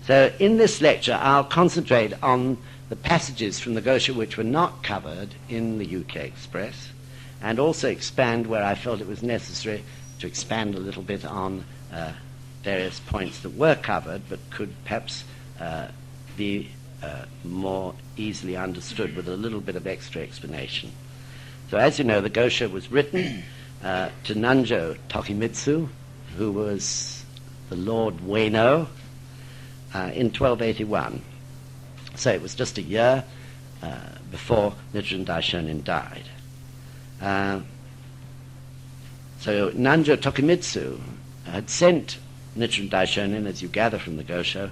So in this lecture, I'll concentrate on the passages from the Gosho which were not covered in the UK Express, and also expand where I felt it was necessary to expand a little bit on various points that were covered but could perhaps be more easily understood with a little bit of extra explanation. So as you know, the Gosho was written to Nanjo Tokimitsu, who was the Lord Ueno, in 1281. So it was just a year before Nichiren Daishonin died. So Nanjo Tokimitsu had sent Nichiren Daishonin, as you gather from the Gosho,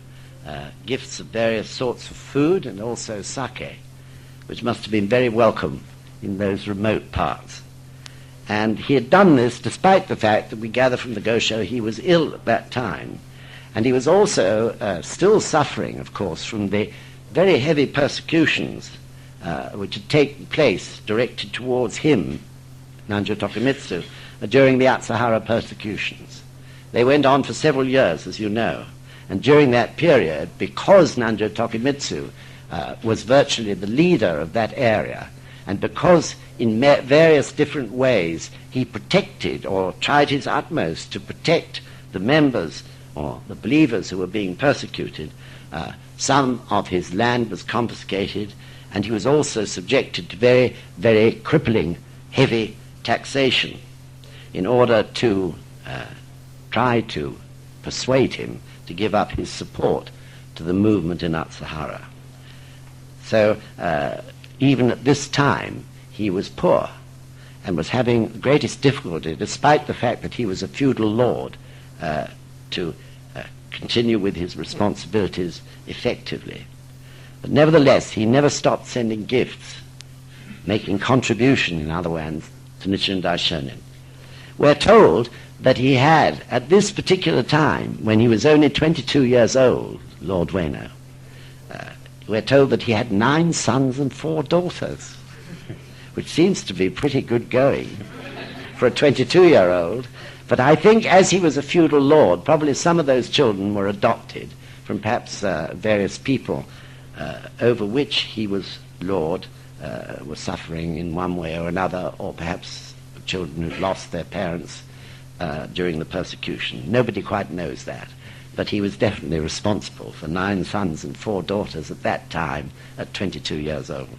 gifts of various sorts of food and also sake, which must have been very welcome in those remote parts. And he had done this despite the fact that we gather from the Gosho he was ill at that time. And he was also still suffering, of course, from the very heavy persecutions which had taken place directed towards him, Nanjo Tokimitsu, during the Atsuhara persecutions. They went on for several years, as you know. And during that period, because Nanjo Tokimitsu was virtually the leader of that area, and because in various different ways he protected or tried his utmost to protect the members or the believers who were being persecuted, some of his land was confiscated, and he was also subjected to very, very crippling, heavy taxation in order to try to persuade him to give up his support to the movement in Atsuhara. So even at this time he was poor and was having the greatest difficulty, despite the fact that he was a feudal lord, to continue with his responsibilities effectively. But nevertheless, he never stopped sending gifts, making contribution, in other words, to Nichiren Daishonin. We're told that he had, at this particular time, when he was only 22 years old, Lord Ueno, we're told that he had 9 sons and 4 daughters, which seems to be pretty good going for a 22-year-old. But I think as he was a feudal lord, probably some of those children were adopted from perhaps various people over which he was lord, were suffering in one way or another, or perhaps children who lost their parents during the persecution. Nobody quite knows that. But he was definitely responsible for 9 sons and 4 daughters at that time, at 22 years old.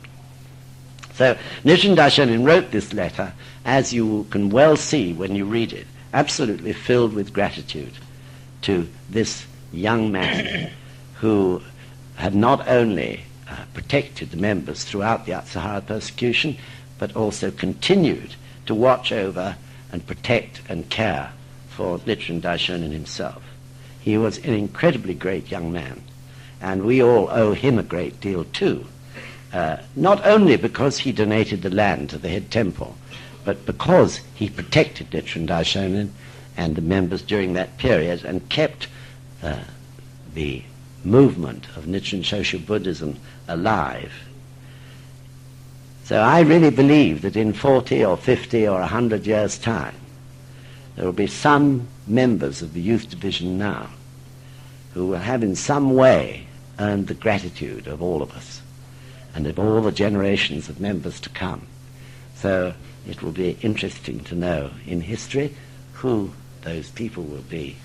So Nichiren Daishonin wrote this letter, as you can well see when you read it, absolutely filled with gratitude to this young man who had not only protected the members throughout the Atsuhara persecution, but also continued to watch over and protect and care for Nichiren Daishonin himself. He was an incredibly great young man, and we all owe him a great deal too, not only because he donated the land to the head temple, but because he protected Nichiren Daishonin and the members during that period and kept the movement of Nichiren Shoshu Buddhism alive. So I really believe that in 40 or 50 or 100 years' time, there will be some members of the youth division now who will have in some way earned the gratitude of all of us and of all the generations of members to come. So it will be interesting to know in history who those people will be.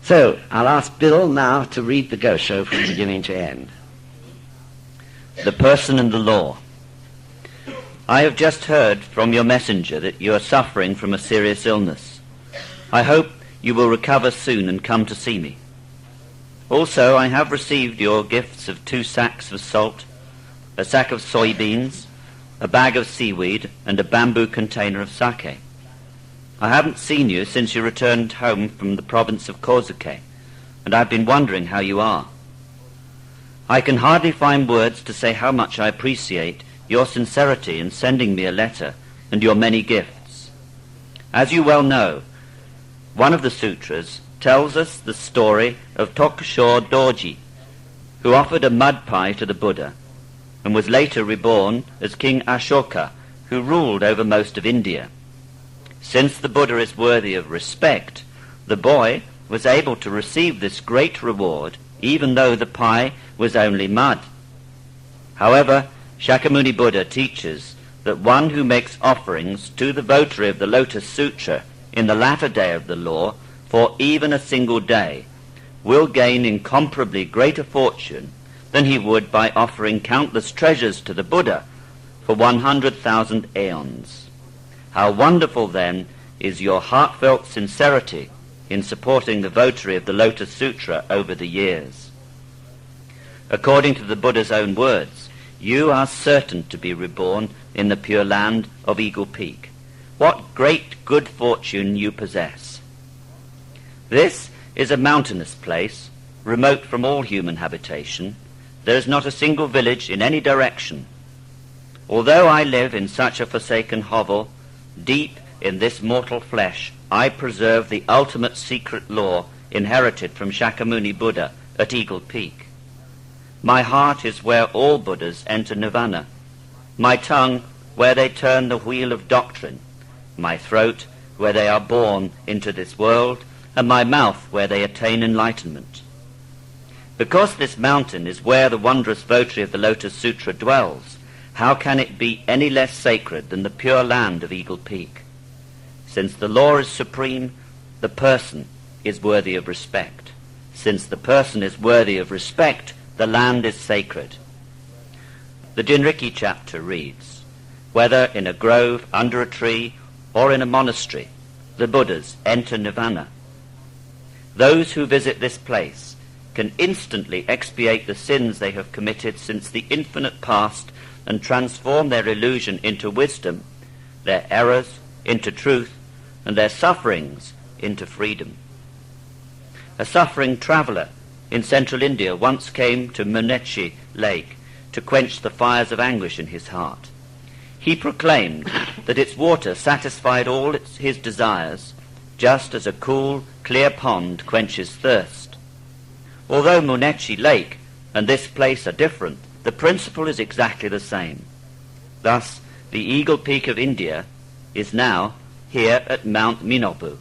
So I'll ask Bill now to read the Gosho from beginning to end. The person and the law. I have just heard from your messenger that you are suffering from a serious illness. I hope you will recover soon and come to see me. Also, I have received your gifts of 2 sacks of salt, a sack of soybeans, a bag of seaweed, and a bamboo container of sake. I haven't seen you since you returned home from the province of Kozuke, and I've been wondering how you are. I can hardly find words to say how much I appreciate your sincerity in sending me a letter and your many gifts. As you well know, one of the sutras tells us the story of Tokusho Doji, who offered a mud pie to the Buddha and was later reborn as King Ashoka, who ruled over most of India. Since the Buddha is worthy of respect, the boy was able to receive this great reward even though the pie was only mud. However, Shakyamuni Buddha teaches that one who makes offerings to the votary of the Lotus Sutra in the latter day of the law for even a single day will gain incomparably greater fortune than he would by offering countless treasures to the Buddha for 100,000 aeons. How wonderful, then, is your heartfelt sincerity in supporting the votary of the Lotus Sutra over the years. According to the Buddha's own words, you are certain to be reborn in the Pure Land of Eagle Peak. What great good fortune you possess. This is a mountainous place, remote from all human habitation. There is not a single village in any direction. Although I live in such a forsaken hovel, deep in this mortal flesh, I preserve the ultimate secret law inherited from Shakyamuni Buddha at Eagle Peak. My heart is where all Buddhas enter nirvana, my tongue where they turn the wheel of doctrine, my throat where they are born into this world, and my mouth where they attain enlightenment. Because this mountain is where the wondrous votary of the Lotus Sutra dwells, how can it be any less sacred than the pure land of Eagle Peak? Since the law is supreme, the person is worthy of respect. Since the person is worthy of respect, the land is sacred. The Jinriki chapter reads, whether in a grove, under a tree, or in a monastery, the Buddhas enter nirvana. Those who visit this place can instantly expiate the sins they have committed since the infinite past and transform their illusion into wisdom, their errors into truth, and their sufferings into freedom. A suffering traveller in central India once came to Munetchi Lake to quench the fires of anguish in his heart. He proclaimed that its water satisfied all his desires, just as a cool, clear pond quenches thirst. Although Munetchi Lake and this place are different, the principle is exactly the same. Thus, the Eagle Peak of India is now here at Mount Minobu.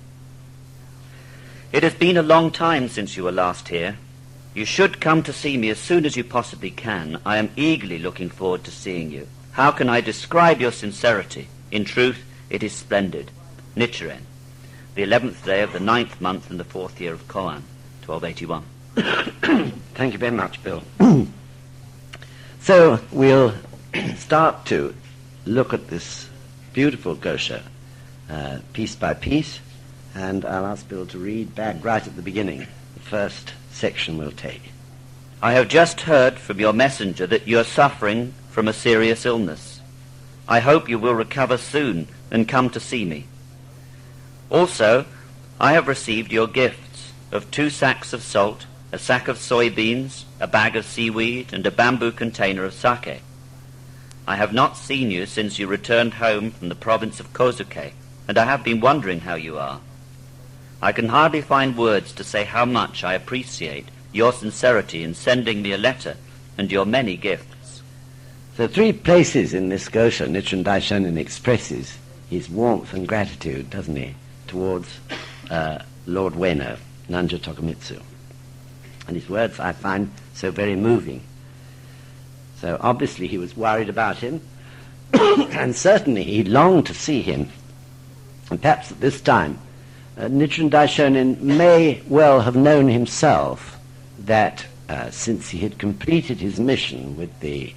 It has been a long time since you were last here. You should come to see me as soon as you possibly can. I am eagerly looking forward to seeing you. How can I describe your sincerity? In truth, it is splendid. Nichiren, the 11th day of the 9th month in the 4th year of Koan, 1281. Thank you very much, Bill. So we'll start to look at this beautiful Gosho piece by piece, and I'll ask Bill to read back right at the beginning. The first section we'll take. I have just heard from your messenger that you are suffering from a serious illness. I hope you will recover soon and come to see me. Also, I have received your gifts of 2 sacks of salt, a sack of soybeans, a bag of seaweed, and a bamboo container of sake. I have not seen you since you returned home from the province of Kozuke, and I have been wondering how you are. I can hardly find words to say how much I appreciate your sincerity in sending me a letter and your many gifts. So 3 places in this Gosho, Nichiren Daishonin expresses his warmth and gratitude, doesn't he, towards Lord Ueno, Nanja Tokumitsu. And his words I find so very moving. So obviously he was worried about him, and certainly he longed to see him. And perhaps at this time, Nichiren Daishonin may well have known himself that since he had completed his mission with the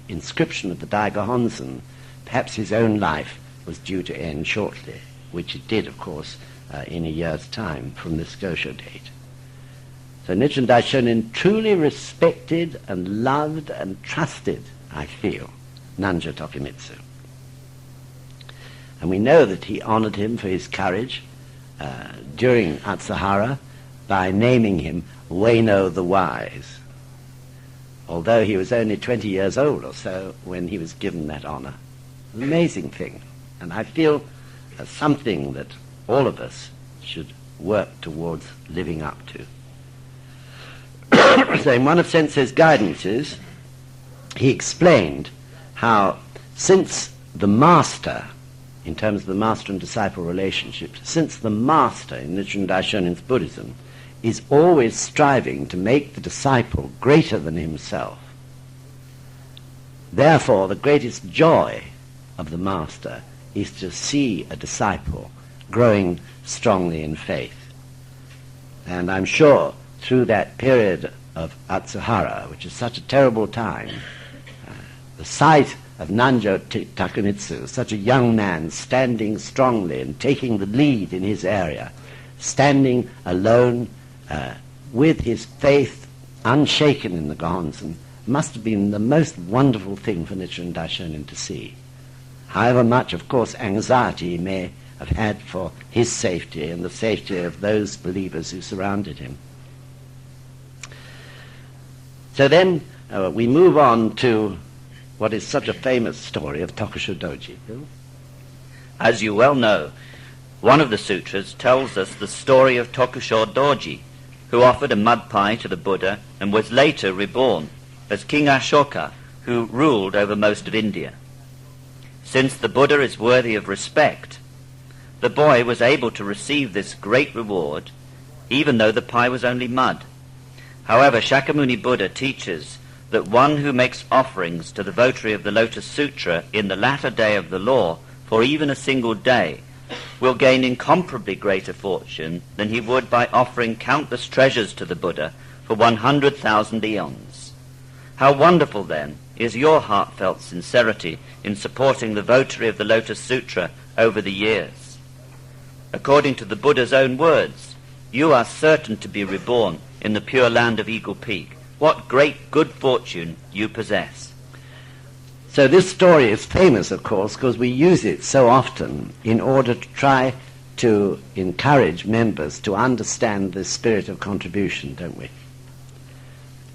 inscription of the Daiga Honzen, perhaps his own life was due to end shortly, which it did, of course, in a year's time from this Gosho date. So Nichiren Daishonin truly respected and loved and trusted, I feel, Nanja Tokumitsu. And we know that he honored him for his courage during Atsuhara by naming him Ueno the Wise, although he was only 20 years old or so when he was given that honor. An amazing thing. And I feel something that all of us should work towards living up to. So in one of Sensei's guidances, he explained how since the master in terms of the master and disciple relationship, since the master in Nichiren Daishonin's Buddhism is always striving to make the disciple greater than himself. Therefore, the greatest joy of the master is to see a disciple growing strongly in faith. And I'm sure through that period of Atsuhara, which is such a terrible time, the sight of Nanjo Takemitsu, such a young man standing strongly and taking the lead in his area, standing alone with his faith unshaken in the Gohonzon, must have been the most wonderful thing for Nichiren Daishonin to see. However much, of course, anxiety he may have had for his safety and the safety of those believers who surrounded him. So then we move on to what is such a famous story of Tokusho Doji. Bill? As you well know, one of the sutras tells us the story of Tokusho Doji, who offered a mud pie to the Buddha and was later reborn as King Ashoka, who ruled over most of India. Since the Buddha is worthy of respect, the boy was able to receive this great reward, even though the pie was only mud. However, Shakyamuni Buddha teaches that one who makes offerings to the votary of the Lotus Sutra in the latter day of the law for even a single day will gain incomparably greater fortune than he would by offering countless treasures to the Buddha for 100,000 eons. How wonderful, then, is your heartfelt sincerity in supporting the votary of the Lotus Sutra over the years. According to the Buddha's own words, you are certain to be reborn in the pure land of Eagle Peak. What great good fortune you possess. So this story is famous, of course, because we use it so often in order to try to encourage members to understand the spirit of contribution, don't we?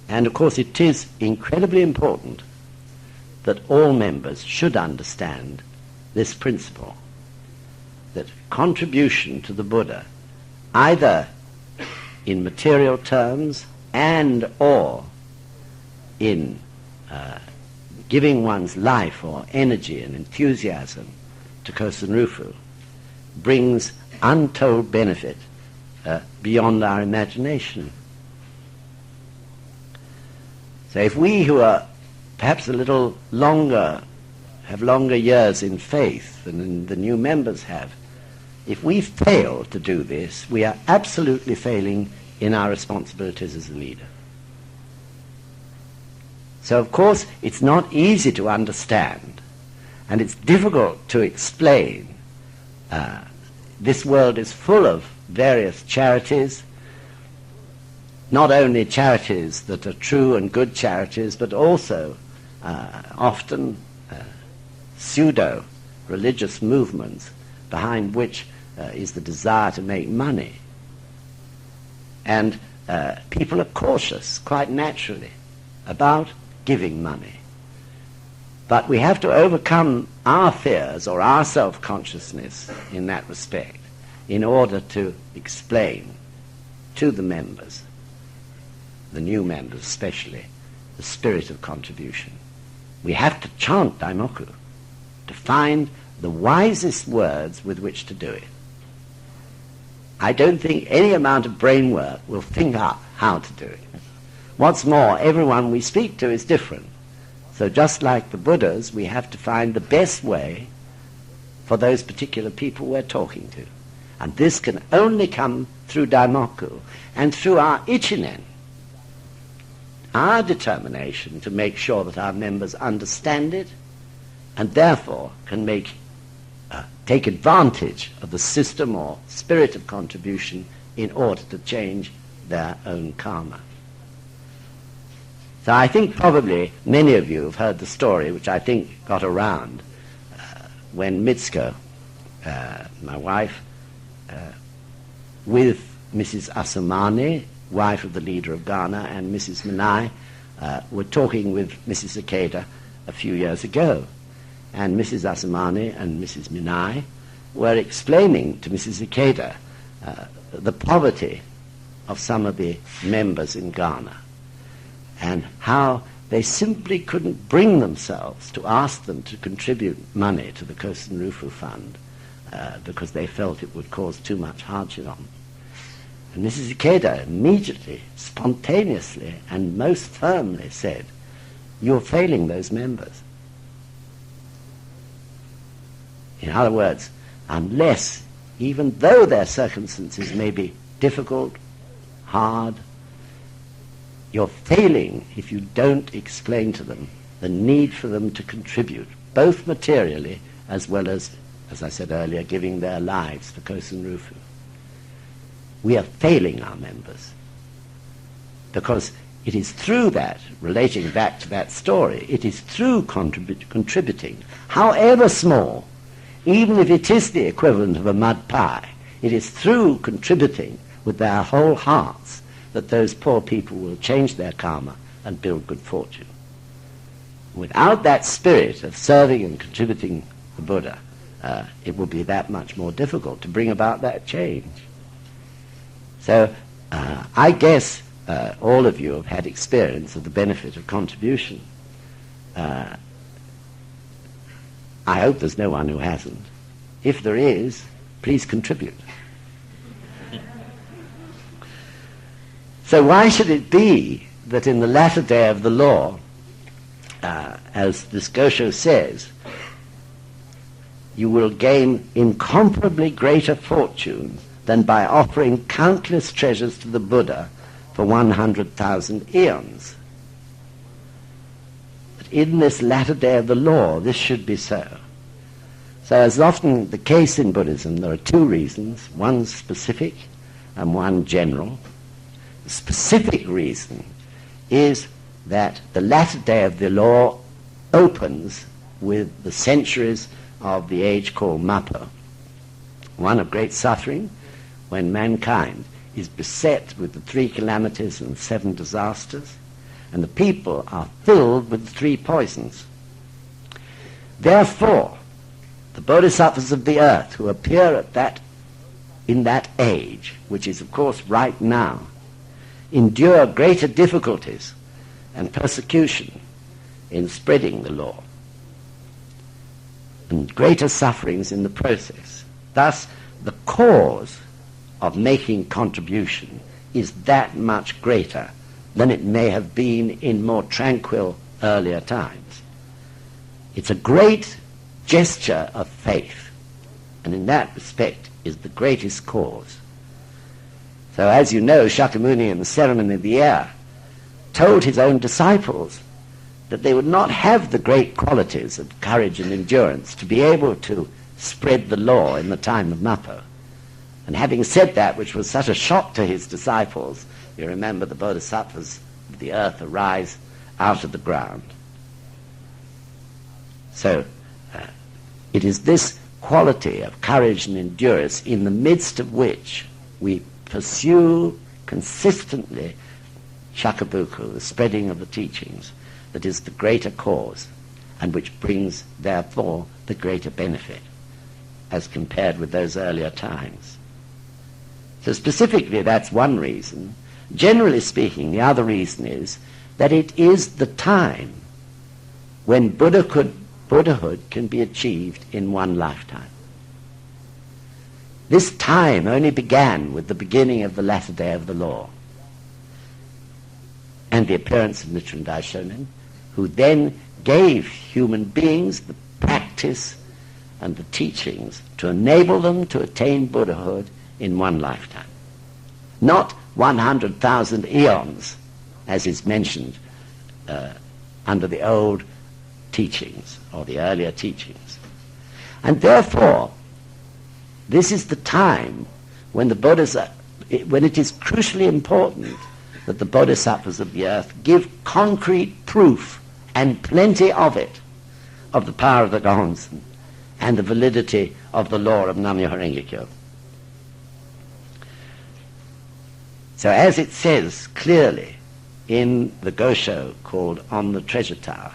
And of course it is incredibly important that all members should understand this principle, that contribution to the Buddha, either in material terms and or in giving one's life or energy and enthusiasm to Kosen Rufu, brings untold benefit beyond our imagination. So if we who are perhaps a little longer, have longer years in faith than the new members have, if we fail to do this, we are absolutely failing in our responsibilities as a leader. So of course it's not easy to understand, and it's difficult to explain. This world is full of various charities, not only charities that are true and good charities, but also often pseudo-religious movements behind which is the desire to make money. And people are cautious, quite naturally, about giving money. But we have to overcome our fears or our self-consciousness in that respect in order to explain to the members, the new members especially, the spirit of contribution. We have to chant Daimoku to find the wisest words with which to do it. I don't think any amount of brain work will think up how to do it. What's more, everyone we speak to is different. So just like the Buddhas, we have to find the best way for those particular people we're talking to. And this can only come through Daimoku and through our ichinen, our determination to make sure that our members understand it and therefore can take advantage of the system or spirit of contribution in order to change their own karma. So I think probably many of you have heard the story, which I think got around, when Mitsuko, my wife, with Mrs. Asumani, wife of the leader of Ghana, and Mrs. Minai, were talking with Mrs. Ikeda a few years ago. And Mrs. Asumani and Mrs. Minai were explaining to Mrs. Ikeda the poverty of some of the members in Ghana, and how they simply couldn't bring themselves to ask them to contribute money to the Kosen Rufu Fund because they felt it would cause too much hardship on them. And Mrs. Ikeda immediately, spontaneously, and most firmly said, "You're failing those members." In other words, unless, even though their circumstances may be difficult, hard, you're failing if you don't explain to them the need for them to contribute, both materially as well as I said earlier, giving their lives for Kosen Rufu. We are failing our members because it is through that, relating back to that story, it is through contributing, however small, even if it is the equivalent of a mud pie, it is through contributing with their whole hearts that those poor people will change their karma and build good fortune. Without that spirit of serving and contributing the Buddha, it will be that much more difficult to bring about that change. So I guess all of you have had experience of the benefit of contribution. I hope there's no one who hasn't. If there is, please contribute. So why should it be that in the latter day of the law, as this Gosho says, you will gain incomparably greater fortune than by offering countless treasures to the Buddha for 100,000 eons? But in this latter day of the law, this should be so. So as often the case in Buddhism, there are two reasons, one specific and one general. The specific reason is that the latter day of the law opens with the centuries of the age called Mappo, one of great suffering, when mankind is beset with the 3 calamities and 7 disasters, and the people are filled with the 3 poisons. Therefore, the bodhisattvas of the earth who appear in that age, which is of course right now, endure greater difficulties and persecution in spreading the law, and greater sufferings in the process. Thus, the cause of making contribution is that much greater than it may have been in more tranquil earlier times. It's a great gesture of faith, and in that respect is the greatest cause. So as you know, Shakyamuni in the ceremony of the year told his own disciples that they would not have the great qualities of courage and endurance to be able to spread the law in the time of Mappo. And having said that, which was such a shock to his disciples, you remember the bodhisattvas of the earth arise out of the ground. So it is this quality of courage and endurance in the midst of which we pursue consistently shakabuku, the spreading of the teachings, that is the greater cause, and which brings, therefore, the greater benefit as compared with those earlier times. So specifically, that's one reason. Generally speaking, the other reason is that it is the time when Buddhahood can be achieved in one lifetime. This time only began with the beginning of the latter day of the law and the appearance of Nichiren Daishonin, who then gave human beings the practice and the teachings to enable them to attain Buddhahood in one lifetime. Not 100,000 eons, as is mentioned under the old teachings or the earlier teachings. And therefore, this is the time when when it is crucially important that the bodhisattvas of the earth give concrete proof, and plenty of it, of the power of the Gohonzon and the validity of the law of Nam-myoho Renge-kyo. So as it says clearly in the Gosho called On the Treasure Tower,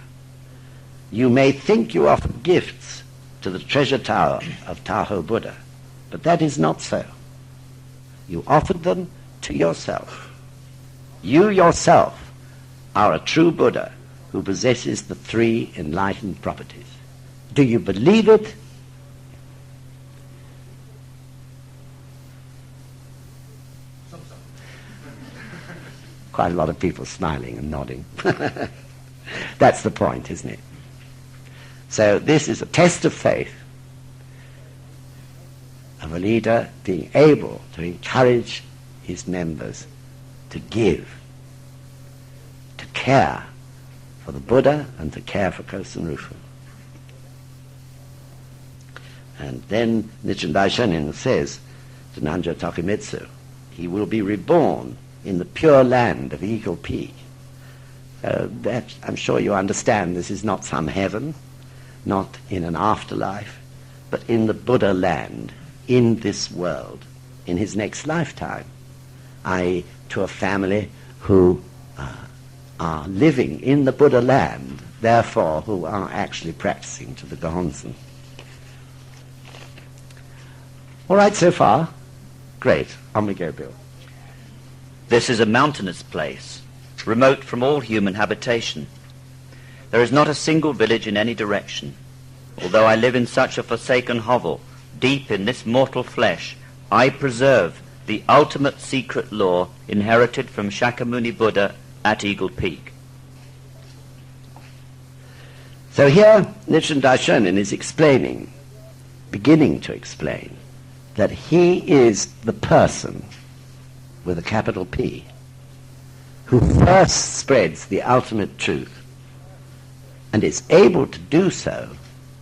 you may think you offer gifts to the treasure tower of Tahoe Buddha, but that is not so. You offered them to yourself. You yourself are a true Buddha who possesses the three enlightened properties. Do you believe it? Quite a lot of people smiling and nodding. That's the point, isn't it? So this is a test of faith of a leader being able to encourage his members to give, to care for the Buddha and to care for Kosen Rufu. And then Nichiren Daishonin says to Nanjo Tokimitsu, he will be reborn in the pure land of Eagle Peak. That, I'm sure you understand, this is not some heaven, not in an afterlife, but in the Buddha land, in this world, in his next lifetime, i.e. to a family who are living in the Buddha land, therefore who are actually practicing to the Gohonzon. All right so far? Great. On we go, Bill. This is a mountainous place, remote from all human habitation. There is not a single village in any direction. Although I live in such a forsaken hovel, deep in this mortal flesh, I preserve the ultimate secret law inherited from Shakyamuni Buddha at Eagle Peak. So here Nichiren Daishonin is explaining, beginning to explain, that he is the person with a capital P who first spreads the ultimate truth and is able to do so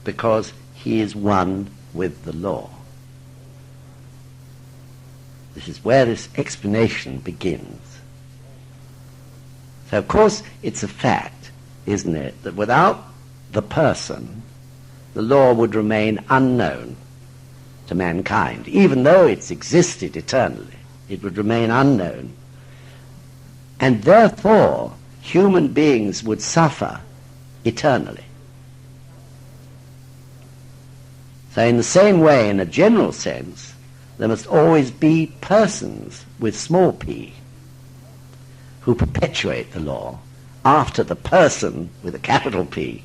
because he is one with the law. This is where this explanation begins. So of course it's a fact, isn't it, that without the person the law would remain unknown to mankind. Even though it's existed eternally, it would remain unknown. And therefore human beings would suffer eternally. So in the same way, in a general sense, there must always be persons with small p who perpetuate the law after the person with a capital P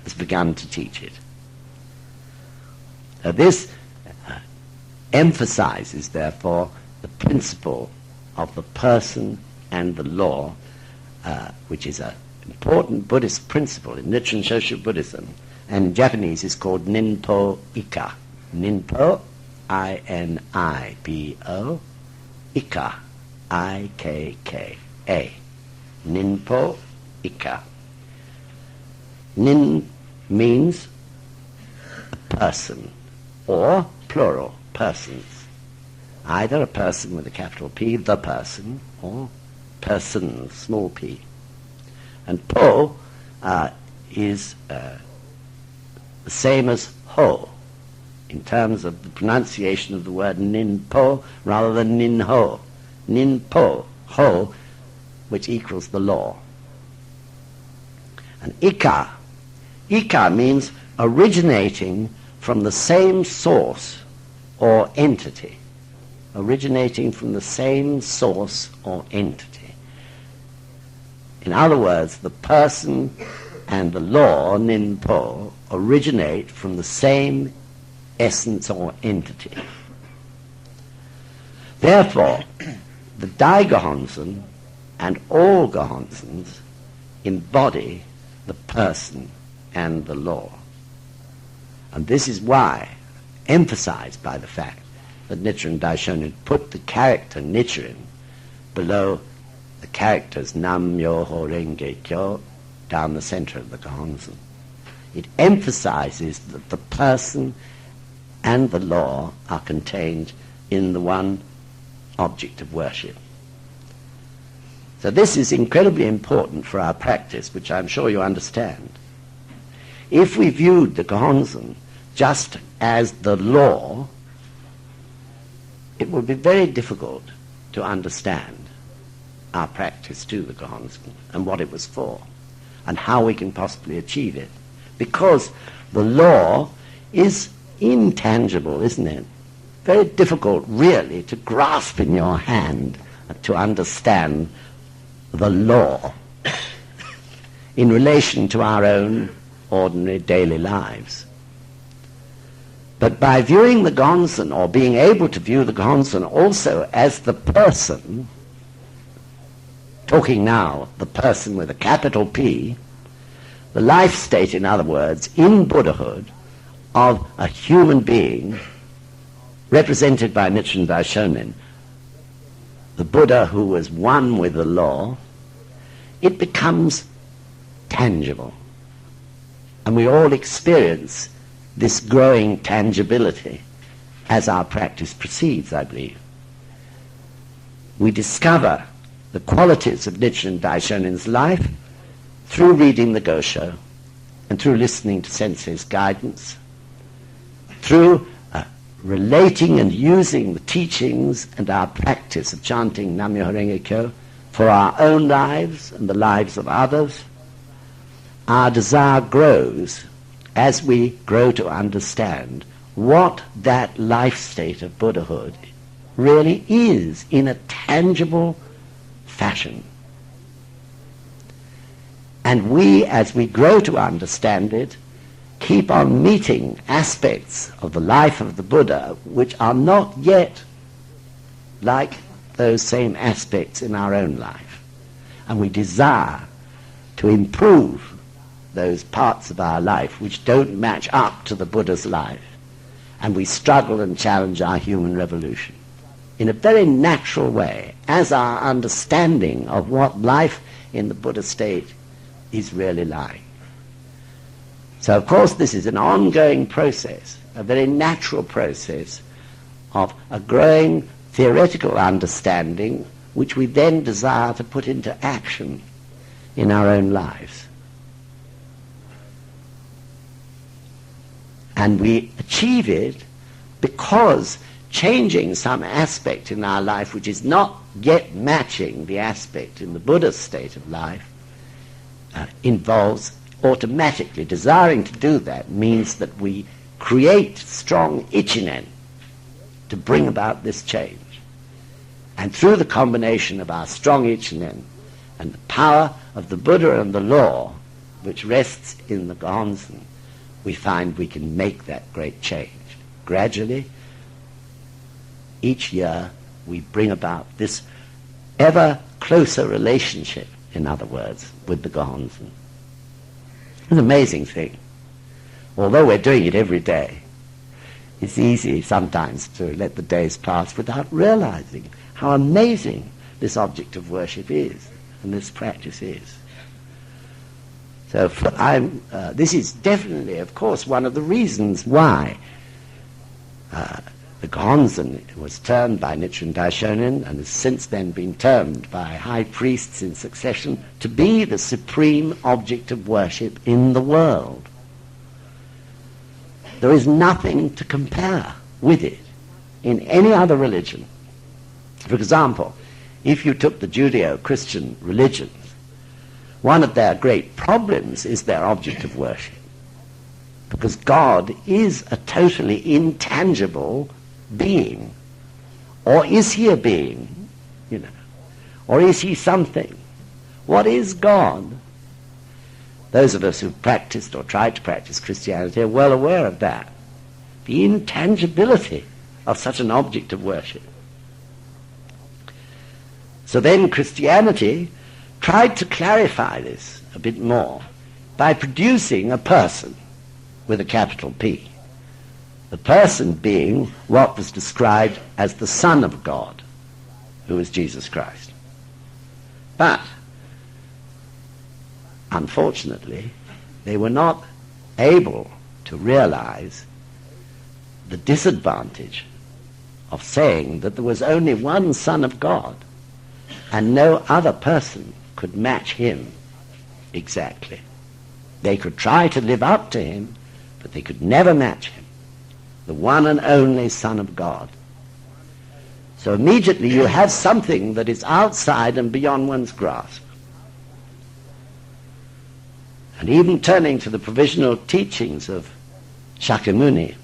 has begun to teach it. So this emphasizes, therefore, the principle of the person and the law, which is an important Buddhist principle in Nichiren Shoshu Buddhism, and in Japanese is called Ninpo Ikka. Ninpo, I-N-I-P-O, Ikka, I-K-K-A. Ninpo Ikka. Nin means a person, or plural, persons. Either a person with a capital P, the person, or persons, small p. And po is the same as ho, in terms of the pronunciation of the word ninpo rather than ninho. Ninpo, ho, which equals the law. And ikka means originating from the same source or entity. Originating from the same source or entity. In other words, the person and the law, ninpo, originate from the same essence or entity. Therefore, the Dai Gohonzon and all Gohonzons embody the person and the law. And this is why, emphasized by the fact that Nichiren Daishonin put the character Nichiren below the characters Nam Myoho Renge Kyo down the center of the Gohonzon. It emphasizes that the person and the law are contained in the one object of worship. So this is incredibly important for our practice, which I'm sure you understand. If we viewed the Gohonzon just as the law, it would be very difficult to understand our practice to the Gohonzon and what it was for and how we can possibly achieve it. Because the law is intangible, isn't it? Very difficult really to grasp in your hand to understand the law. in relation to our own ordinary daily lives. But by viewing the Gonzen, or being able to view the Gonzen also as the person, talking now the person with a capital P, the life state, in other words, in Buddhahood, of a human being represented by Nichiren Daishonin, the Buddha who was one with the law, it becomes tangible. And we all experience this growing tangibility as our practice proceeds, I believe. We discover the qualities of Nichiren Daishonin's life through reading the Gosho and through listening to Sensei's guidance, through relating and using the teachings and our practice of chanting Nam-myoho Renge Kyo for our own lives and the lives of others. Our desire grows as we grow to understand what that life state of Buddhahood really is in a tangible fashion. And we, as we grow to understand it, keep on meeting aspects of the life of the Buddha which are not yet like those same aspects in our own life. And we desire to improve those parts of our life which don't match up to the Buddha's life. And we struggle and challenge our human revolution in a very natural way, as our understanding of what life in the Buddha state is really like. So, of course, this is an ongoing process, a very natural process of a growing theoretical understanding which we then desire to put into action in our own lives. And we achieve it because changing some aspect in our life which is not yet matching the aspect in the Buddha's state of life involves automatically, desiring to do that means that we create strong ichinen to bring about this change. And through the combination of our strong ichinen and the power of the Buddha and the law, which rests in the Gonzen, we find we can make that great change. Gradually, each year, we bring about this ever closer relationship, in other words, with the Gonzen. It's an amazing thing. Although we're doing it every day, it's easy sometimes to let the days pass without realizing how amazing this object of worship is and this practice is. So this is definitely, of course, one of the reasons why the Gonzen was termed by Nichiren Daishonin and has since then been termed by high priests in succession to be the supreme object of worship in the world. There is nothing to compare with it in any other religion. For example, if you took the Judeo-Christian religions, one of their great problems is their object of worship. Because God is a totally intangible being. Or is he a being? Or is he something? What is God? Those of us who've practiced or tried to practice Christianity are well aware of that. The intangibility of such an object of worship. So then Christianity tried to clarify this a bit more by producing a person with a capital P. The person being what was described as the Son of God, who is Jesus Christ. But, unfortunately, they were not able to realize the disadvantage of saying that there was only one Son of God and no other person could match him exactly. They could try to live up to him, but they could never match him, the one and only Son of God. So immediately you have something that is outside and beyond one's grasp. And even turning to the provisional teachings of Shakyamuni,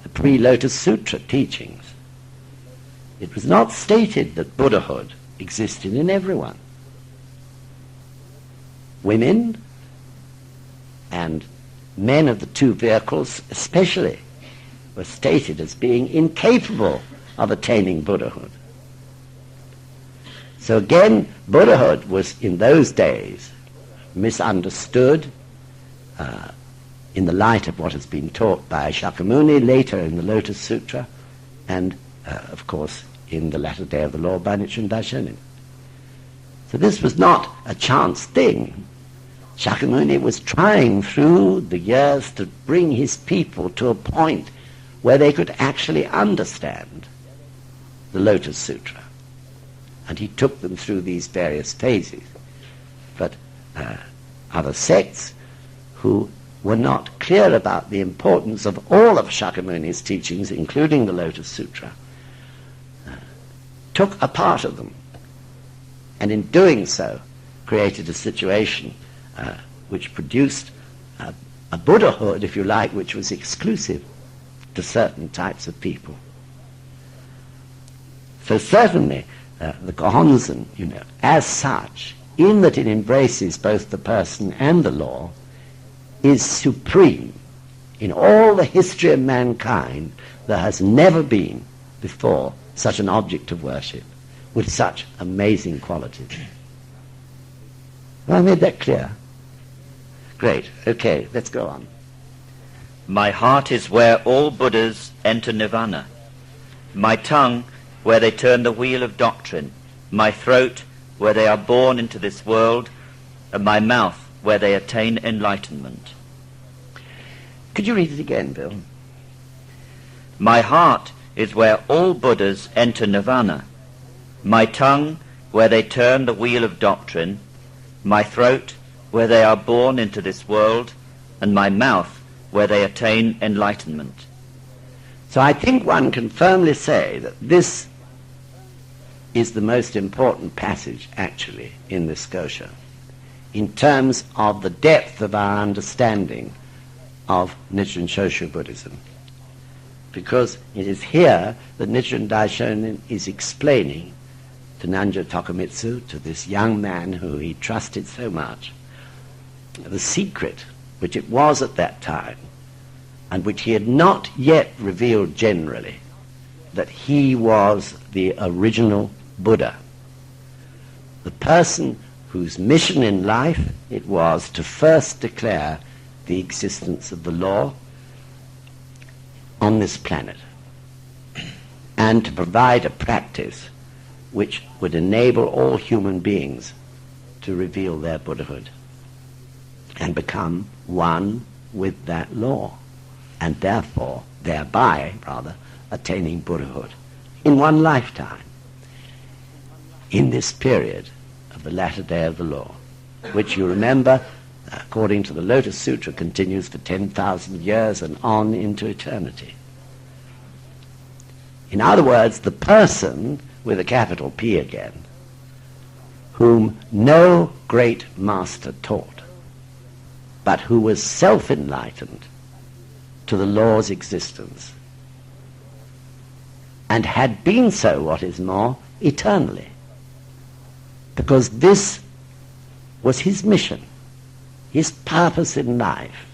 the pre-Lotus Sutra teachings, it was not stated that Buddhahood existed in everyone. women and men of the two vehicles especially were stated as being incapable of attaining Buddhahood. So again, Buddhahood was in those days misunderstood in the light of what has been taught by Shakyamuni later in the Lotus Sutra, and of course in the latter day of the law by Nichiren Daishonin. So this was not a chance thing. Shakyamuni was trying through the years to bring his people to a point where they could actually understand the Lotus Sutra. And he took them through these various phases. But other sects who were not clear about the importance of all of Shakyamuni's teachings, including the Lotus Sutra, took a part of them, and in doing so created a situation which produced a Buddhahood, if you like, which was exclusive to certain types of people. So certainly the Gohonzon, as such, in that it embraces both the person and the law, is supreme. In all the history of mankind, there has never been before such an object of worship with such amazing qualities. Have I made that clear? Great. Okay, let's go on. My heart is where all Buddhas enter nirvana. My tongue, where they turn the wheel of doctrine. My throat, where they are born into this world. And my mouth, where they attain enlightenment. Could you read it again, Bill? My heart is where all Buddhas enter nirvana. My tongue, where they turn the wheel of doctrine. My throat, where they are born into this world. And my mouth, where they attain enlightenment. So I think one can firmly say that this is the most important passage, actually, in this Gosho, in terms of the depth of our understanding of Nichiren Shoshu Buddhism. Because it is here that Nichiren Daishonin is explaining to Nanjo Tokumitsu, to this young man who he trusted so much, the secret which it was at that time, and which he had not yet revealed generally, that he was the original Buddha, the person whose mission in life it was to first declare the existence of the law on this planet, and to provide a practice which would enable all human beings to reveal their Buddhahood and become one with that law, and therefore, thereby, attaining Buddhahood in one lifetime, in this period of the latter day of the law, which you remember, according to the Lotus Sutra, continues for 10,000 years and on into eternity. In other words, the person, with a capital P again, whom no great master taught, but who was self-enlightened to the law's existence, and had been so, what is more, eternally, because this was his mission. His purpose in life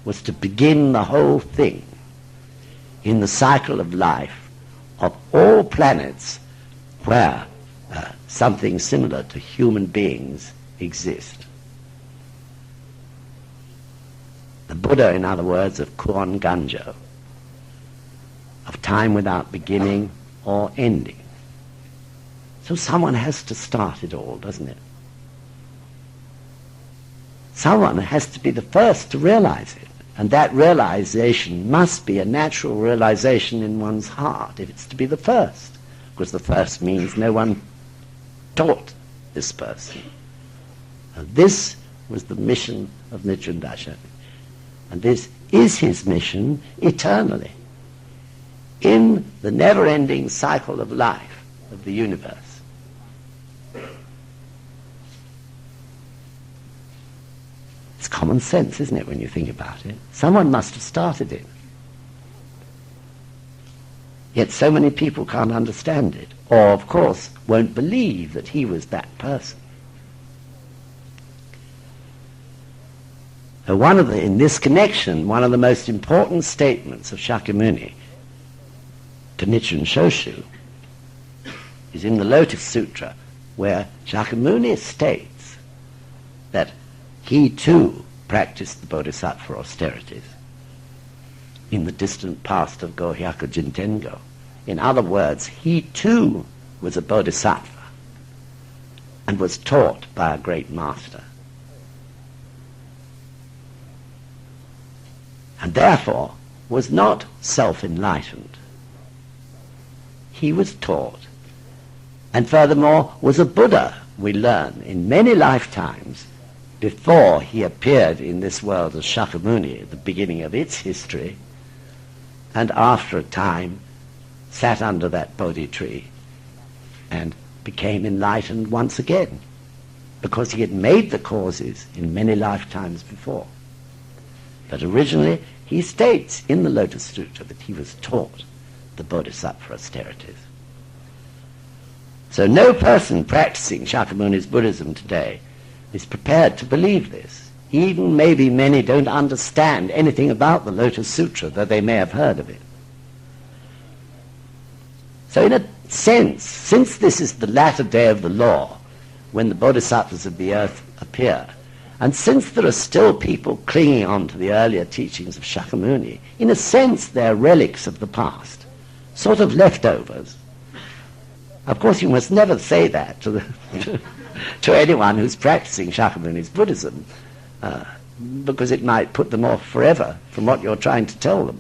was to begin the whole thing in the cycle of life of all planets where something similar to human beings exist. The Buddha, in other words, of Kuon Ganjo, of time without beginning or ending. So someone has to start it all, doesn't it? Someone has to be the first to realize it, and that realization must be a natural realization in one's heart if it's to be the first, because the first means no one taught this person. And this was the mission of Nichiren Daishonin, and this is his mission eternally in the never-ending cycle of life of the universe. It's common sense, isn't it, when you think about it? Someone must have started it. Yet so many people can't understand it, or, of course, won't believe that he was that person. In this connection, one of the most important statements of Shakyamuni to Nichiren Shoshu is in the Lotus Sutra, where Shakyamuni states that he too practiced the Bodhisattva austerities in the distant past of Gohyaku Jintengo. In other words, he too was a Bodhisattva and was taught by a great master. And therefore was not self-enlightened. He was taught, and furthermore was a Buddha, we learn, in many lifetimes before he appeared in this world as Shakyamuni at the beginning of its history, and after a time sat under that Bodhi tree and became enlightened once again, because he had made the causes in many lifetimes before. But originally he states in the Lotus Sutra that he was taught the Bodhisattva austerities. So no person practicing Shakyamuni's Buddhism today is prepared to believe this. Even maybe many don't understand anything about the Lotus Sutra, though they may have heard of it. So in a sense, since this is the latter day of the law, when the Bodhisattvas of the earth appear, and since there are still people clinging on to the earlier teachings of Shakyamuni, in a sense they're relics of the past, sort of leftovers. Of course, you must never say that to anyone who's practicing Shakyamuni's Buddhism, because it might put them off forever from what you're trying to tell them.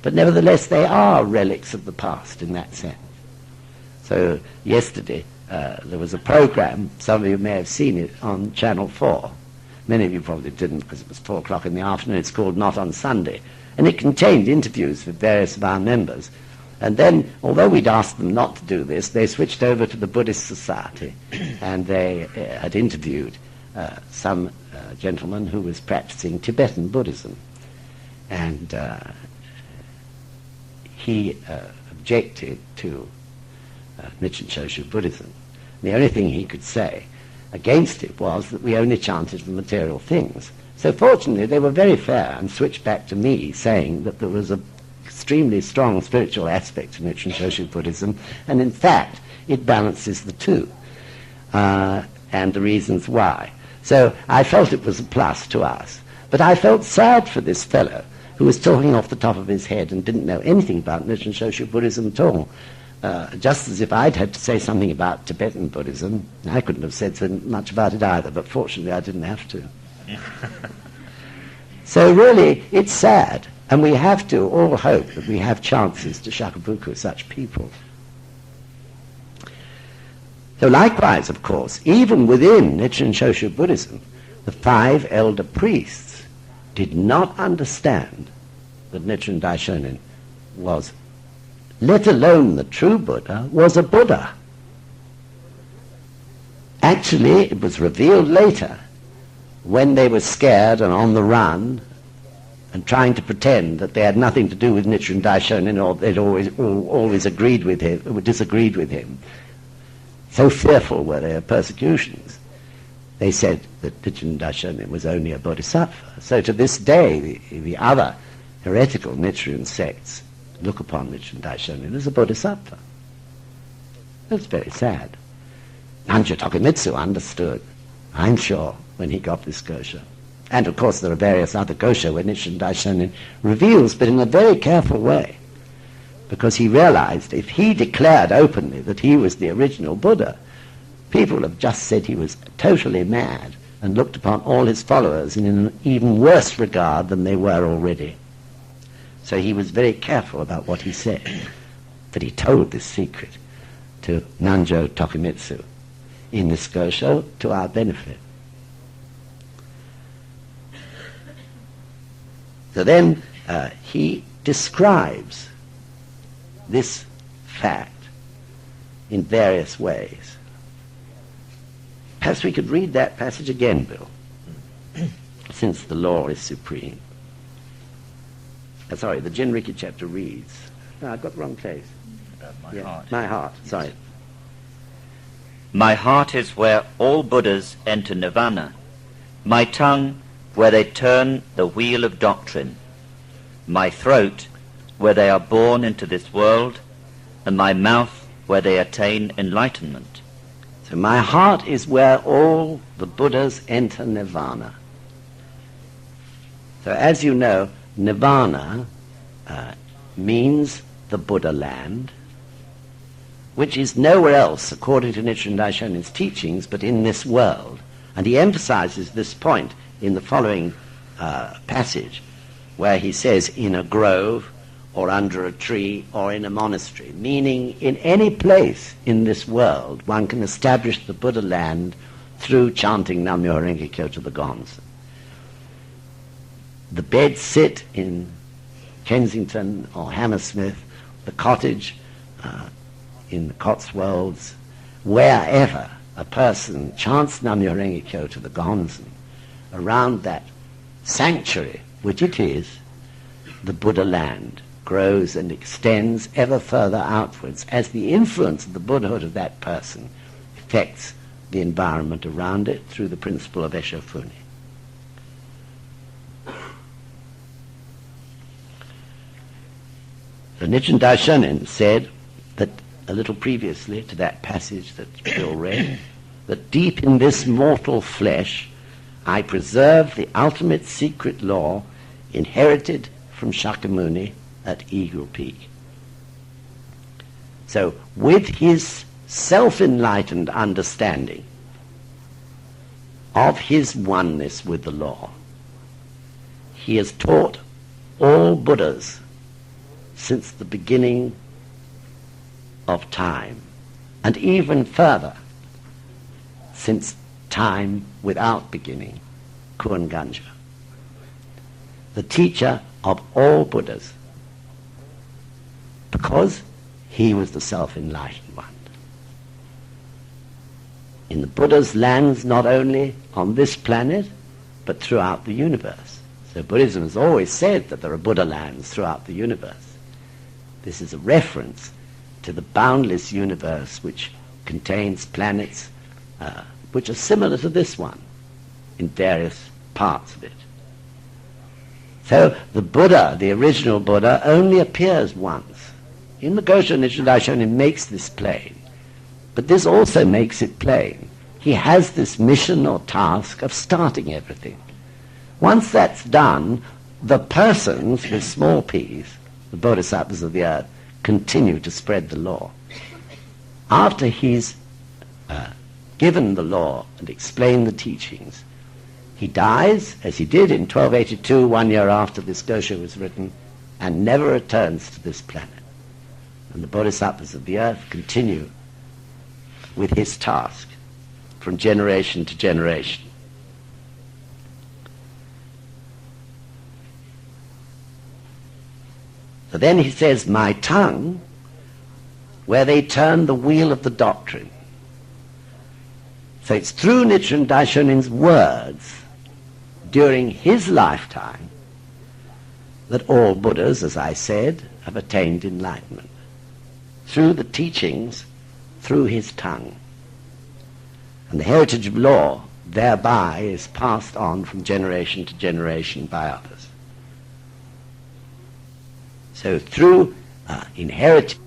But nevertheless, they are relics of the past in that sense. So yesterday, there was a program, some of you may have seen it, on Channel 4. Many of you probably didn't, because it was 4 o'clock in the afternoon. It's called Not on Sunday. And it contained interviews with various of our members. And then, although we'd asked them not to do this, they switched over to the Buddhist Society, and they had interviewed some gentleman who was practicing Tibetan Buddhism. And he objected to Nichiren Shoshu Buddhism. The only thing he could say against it was that we only chanted for material things. So fortunately they were very fair and switched back to me, saying that there was an extremely strong spiritual aspect to Nichiren Shoshu Buddhism, and in fact it balances the two, and the reasons why. So I felt it was a plus to us. But I felt sad for this fellow who was talking off the top of his head and didn't know anything about Nichiren Shoshu Buddhism at all. Just as if I'd had to say something about Tibetan Buddhism. I couldn't have said so much about it either, but fortunately I didn't have to. So really, it's sad, and we have to all hope that we have chances to shakabuku such people. So likewise, of course, even within Nichiren Shoshu Buddhism, the 5 elder priests did not understand that Nichiren Daishonin was, let alone the true Buddha, was a Buddha. Actually, it was revealed later, when they were scared and on the run and trying to pretend that they had nothing to do with Nichiren Daishonin, or they'd always agreed with him, or disagreed with him. So fearful were they of persecutions. They said that Nichiren Daishonin was only a bodhisattva. So to this day, the other heretical Nichiren sects look upon Nichiren Daishonin as a bodhisattva. That's very sad. Nanjo Tokimitsu understood, I'm sure, when he got this Gosho. And of course there are various other Gosho where Nichiren Daishonin reveals, but in a very careful way, because he realized if he declared openly that he was the original Buddha, people have just said he was totally mad and looked upon all his followers in an even worse regard than they were already. So he was very careful about what he said. But he told this secret to Nanjo Tokimitsu in this Gosho to our benefit. So then he describes this fact in various ways. Perhaps we could read that passage again, Bill, since the law is supreme. Sorry, the Jinrikyo chapter reads. No, I've got the wrong place. My heart, sorry. My heart is where all Buddhas enter nirvana. My tongue where they turn the wheel of doctrine, my throat where they are born into this world, and my mouth where they attain enlightenment. So my heart is where all the Buddhas enter nirvana. So as you know, nirvana means the Buddha land, which is nowhere else, according to Nichiren Daishonin's teachings, but in this world. And he emphasizes this point in the following passage, where he says, in a grove, or under a tree, or in a monastery, meaning in any place in this world one can establish the Buddha land through chanting Nam-myoho Renge Kyo to the gongs. The bed sit in Kensington or Hammersmith, the cottage in the Cotswolds, wherever a person chants Nam-myoho Renge Kyo to the gongs, around that sanctuary, which it is, the Buddha land grows and extends ever further outwards as the influence of the Buddhahood of that person affects the environment around it through the principle of Eshofuni. So Nichiren Daishonin said that, a little previously to that passage that Bill read, that deep in this mortal flesh I preserve the ultimate secret law inherited from Shakyamuni at Eagle Peak. So with his self-enlightened understanding of his oneness with the law, he has taught all Buddhas since the beginning of time, and even further, since time without beginning, Kuan Ganja, the teacher of all Buddhas, because he was the self-enlightened one. In the Buddha's lands, not only on this planet, but throughout the universe. So Buddhism has always said that there are Buddha lands throughout the universe. This is a reference to the boundless universe which contains planets which are similar to this one in various parts of it. So the Buddha, the original Buddha, only appears once. In the Gosho, Nichiren Daishonin makes this plain, but this also makes it plain. He has this mission or task of starting everything. Once that's done, the persons with small p's, the bodhisattvas of the earth, continue to spread the law. After he's given the law and explained the teachings, he dies, as he did in 1282, 1 year after this Gosho was written, and never returns to this planet. And the bodhisattvas of the earth continue with his task from generation to generation. So then he says, my tongue, where they turn the wheel of the doctrine. So it's through Nichiren Daishonin's words during his lifetime that all Buddhas, as I said, have attained enlightenment. Through the teachings, through his tongue. And the heritage of law thereby is passed on from generation to generation by others. So through inherited